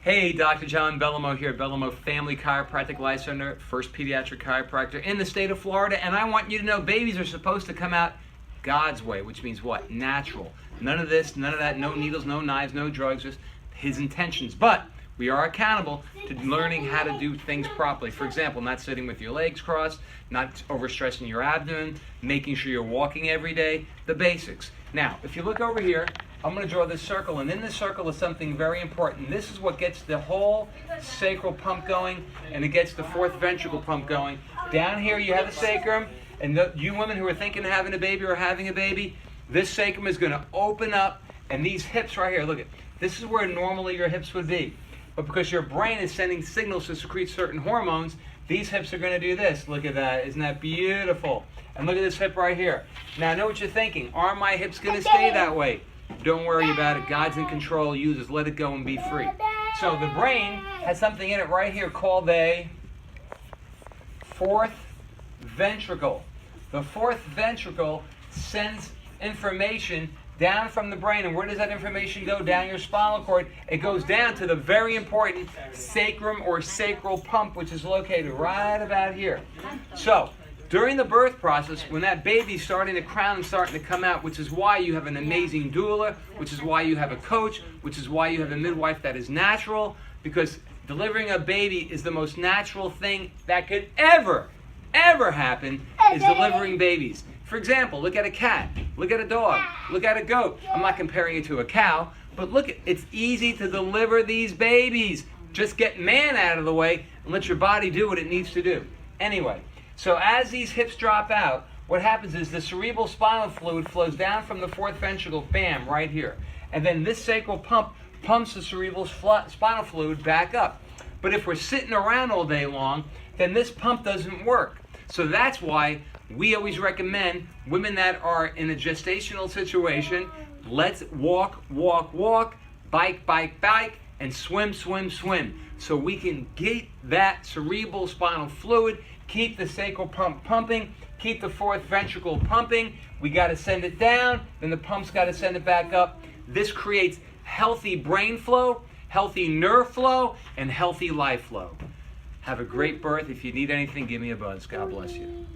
Hey, Dr. John Bellomo here at Bellomo Family Chiropractic Life Center, first pediatric chiropractor in the state of Florida, and I want you to know babies are supposed to come out God's way, which means what? Natural. None of this, none of that, no needles, no knives, no drugs, just His intentions. But we are accountable to learning how to do things properly. For example, not sitting with your legs crossed, not overstressing your abdomen, making sure you're walking every day, the basics. Now, if you look over here, I'm going to draw this circle, and in this circle is something very important. This is what gets the whole sacral pump going, and it gets the fourth ventricle pump going. Down here you have the sacrum, and you women who are thinking of having a baby or having a baby, this sacrum is going to open up, and these hips right here, look at, this is where normally your hips would be. But because your brain is sending signals to secrete certain hormones, these hips are going to do this. Look at that. Isn't that beautiful? And look at this hip right here. Now, I know what you're thinking. Are my hips going to stay that way? Don't worry about it. God's in control. You just let it go and be free. So the brain has something in it right here called a fourth ventricle. The fourth ventricle sends information down from the brain. And where does that information go? Down your spinal cord. It goes down to the very important sacrum or sacral pump, which is located right about here. So during the birth process, when that baby's starting to crown and starting to come out, which is why you have an amazing doula, which is why you have a coach, which is why you have a midwife that is natural, because delivering a baby is the most natural thing that could ever happen, is delivering babies. For example, look at a cat, look at a dog, look at a goat. I'm not comparing it to a cow, but look, it's easy to deliver these babies. Just get man out of the way and let your body do what it needs to do. Anyway, so as these hips drop out, what happens is the cerebral spinal fluid flows down from the fourth ventricle, bam, right here. And then this sacral pump pumps the cerebral spinal fluid back up. But if we're sitting around all day long, then this pump doesn't work. So that's why we always recommend women that are in a gestational situation, let's walk, bike, and swim. So we can get that cerebral spinal fluid, keep the sacral pump pumping, keep the fourth ventricle pumping. We got to send it down, then the pump's got to send it back up. This creates healthy brain flow, healthy nerve flow, and healthy life flow. Have a great birth. If you need anything, give me a buzz. God bless you.